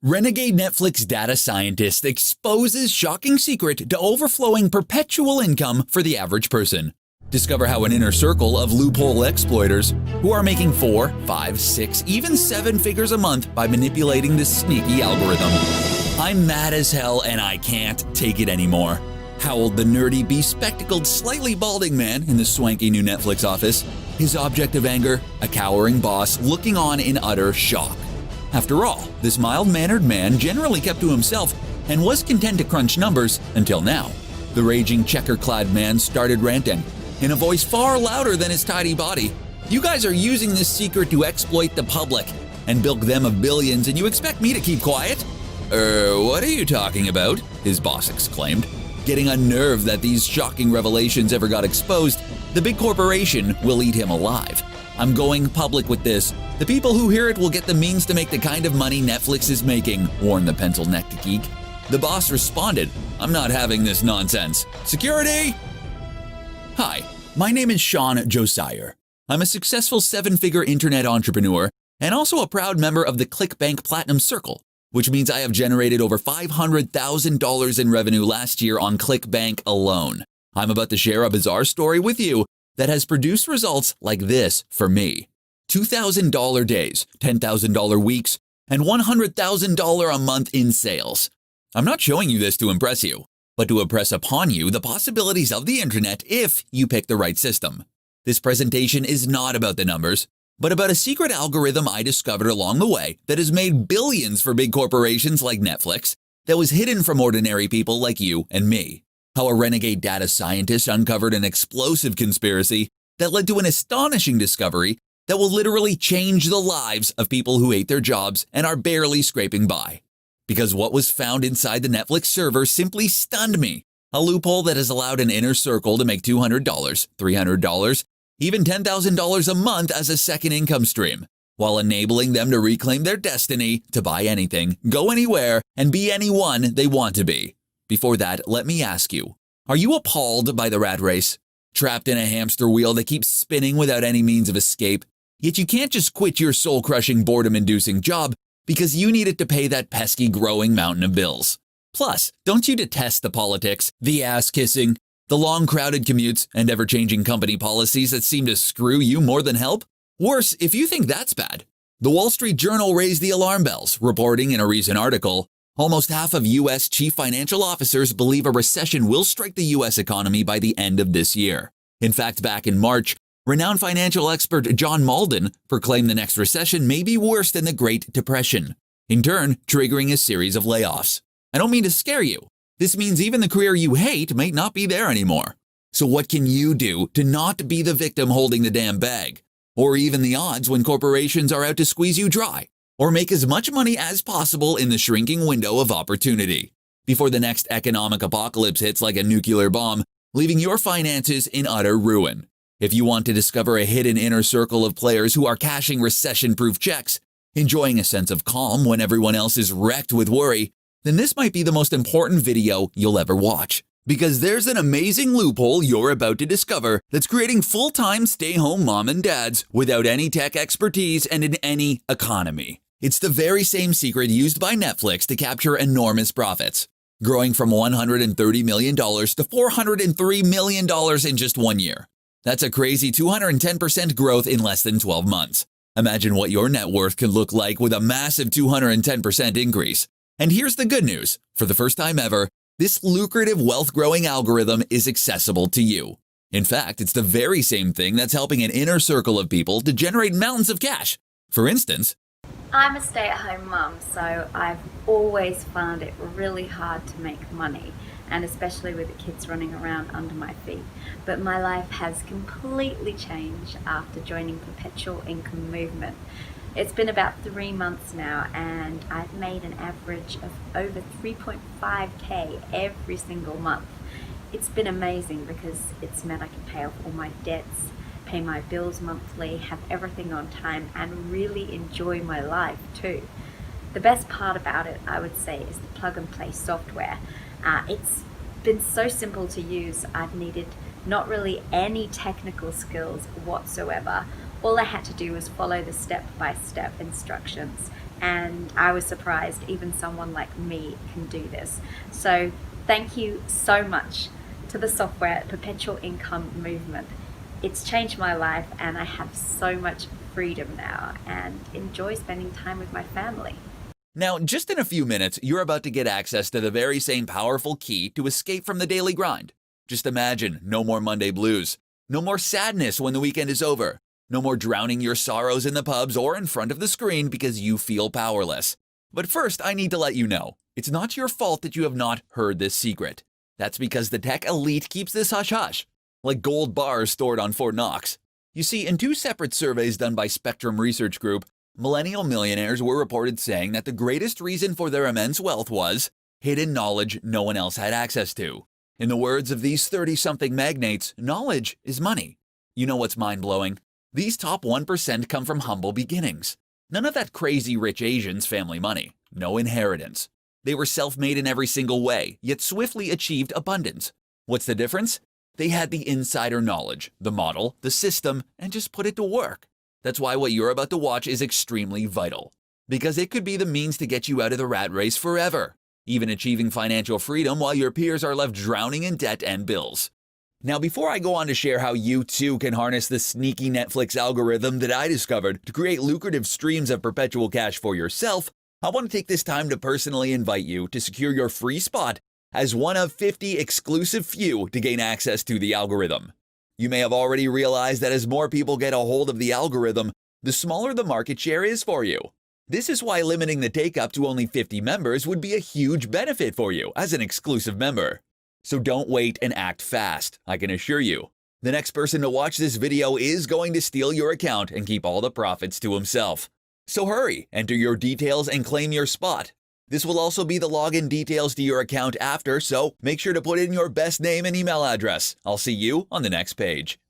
Renegade Netflix data scientist exposes shocking secret to overflowing perpetual income for the average person. Discover how an inner circle of loophole exploiters who are making 4, 5, 6, even 7 figures a month by manipulating this sneaky algorithm. I'm mad as hell and I can't take it anymore, howled the nerdy, bespectacled, slightly balding man in the swanky new Netflix office. His object of anger, a cowering boss looking on in utter shock. After all, this mild-mannered man generally kept to himself and was content to crunch numbers until now. The raging checker-clad man started ranting, in a voice far louder than his tidy body. "You guys are using this secret to exploit the public and bilk them of billions, and you expect me to keep quiet?" What are you talking about?" his boss exclaimed. Getting unnerved that these shocking revelations ever got exposed, the big corporation will eat him alive. "I'm going public with this. The people who hear it will get the means to make the kind of money Netflix is making," warned the pencil-necked geek. The boss responded, "I'm not having this nonsense. Security!" Hi, my name is Sean Josiah. I'm a successful 7-figure internet entrepreneur and also a proud member of the ClickBank Platinum Circle, which means I have generated over $500,000 in revenue last year on ClickBank alone. I'm about to share a bizarre story with you that has produced results like this for me. $2,000 days, $10,000 weeks, and $100,000 a month in sales. I'm not showing you this to impress you, but to impress upon you the possibilities of the internet if you pick the right system. This presentation is not about the numbers, but about a secret algorithm I discovered along the way that has made billions for big corporations like Netflix that was hidden from ordinary people like you and me. How a renegade data scientist uncovered an explosive conspiracy that led to an astonishing discovery that will literally change the lives of people who hate their jobs and are barely scraping by. Because what was found inside the Netflix server simply stunned me. A loophole that has allowed an inner circle to make $200, $300, even $10,000 a month as a second income stream, while enabling them to reclaim their destiny to buy anything, go anywhere, and be anyone they want to be. Before that, let me ask you, are you appalled by the rat race? Trapped in a hamster wheel that keeps spinning without any means of escape? Yet you can't just quit your soul-crushing, boredom-inducing job because you need it to pay that pesky growing mountain of bills. Plus, don't you detest the politics, the ass-kissing, the long crowded commutes, and ever-changing company policies that seem to screw you more than help? Worse, if you think that's bad. The Wall Street Journal raised the alarm bells, reporting in a recent article, almost half of U.S. chief financial officers believe a recession will strike the U.S. economy by the end of this year. In fact, back in March, renowned financial expert John Malden proclaimed the next recession may be worse than the Great Depression, in turn triggering a series of layoffs. I don't mean to scare you. This means even the career you hate may not be there anymore. So what can you do to not be the victim holding the damn bag? Or even the odds when corporations are out to squeeze you dry? Or make as much money as possible in the shrinking window of opportunity before the next economic apocalypse hits like a nuclear bomb, leaving your finances in utter ruin. If you want to discover a hidden inner circle of players who are cashing recession-proof checks, enjoying a sense of calm when everyone else is wrecked with worry, then this might be the most important video you'll ever watch. Because there's an amazing loophole you're about to discover that's creating full-time stay-home mom and dads without any tech expertise and in any economy. It's the very same secret used by Netflix to capture enormous profits, growing from $130 million to $403 million in just 1 year. That's a crazy 210% growth in less than 12 months. Imagine what your net worth could look like with a massive 210% increase. And here's the good news. For the first time ever, this lucrative wealth-growing algorithm is accessible to you. In fact, it's the very same thing that's helping an inner circle of people to generate mountains of cash. For instance, I'm a stay-at-home mum, so I've always found it really hard to make money, and especially with the kids running around under my feet. But my life has completely changed after joining Perpetual Income Movement. It's been about 3 months now, and I've made an average of over 3.5K every single month. It's been amazing because it's meant I can pay off all my debts, pay my bills monthly, have everything on time, and really enjoy my life too. The best part about it, I would say, is the plug-and-play software. It's been so simple to use. I've needed not really any technical skills whatsoever. All I had to do was follow the step-by-step instructions, and I was surprised even someone like me can do this. So thank you so much to the software perpetual income movement. It's changed my life, and I have so much freedom now and enjoy spending time with my family. Now, just in a few minutes, you're about to get access to the very same powerful key to escape from the daily grind. Just imagine no more Monday blues, no more sadness when the weekend is over, no more drowning your sorrows in the pubs or in front of the screen because you feel powerless. But first, I need to let you know, it's not your fault that you have not heard this secret. That's because the tech elite keeps this hush-hush, like gold bars stored on Fort Knox. You see, in two separate surveys done by Spectrum Research Group, millennial millionaires were reported saying that the greatest reason for their immense wealth was hidden knowledge no one else had access to. In the words of these 30-something magnates, knowledge is money. You know what's mind-blowing? These top 1% come from humble beginnings. None of that crazy rich Asians' family money. No inheritance. They were self-made in every single way, yet swiftly achieved abundance. What's the difference? They had the insider knowledge, the model, the system, and just put it to work. That's why what you're about to watch is extremely vital, because it could be the means to get you out of the rat race forever, even achieving financial freedom while your peers are left drowning in debt and bills. Now, before I go on to share how you too can harness the sneaky Netflix algorithm that I discovered to create lucrative streams of perpetual cash for yourself, I want to take this time to personally invite you to secure your free spot as one of 50 exclusive few to gain access to the algorithm. You may have already realized that as more people get a hold of the algorithm, the smaller the market share is for you. This is why limiting the take-up to only 50 members would be a huge benefit for you as an exclusive member. So don't wait and act fast, I can assure you. The next person to watch this video is going to steal your account and keep all the profits to himself. So hurry, enter your details and claim your spot. This will also be the login details to your account after, so make sure to put in your best name and email address. I'll see you on the next page.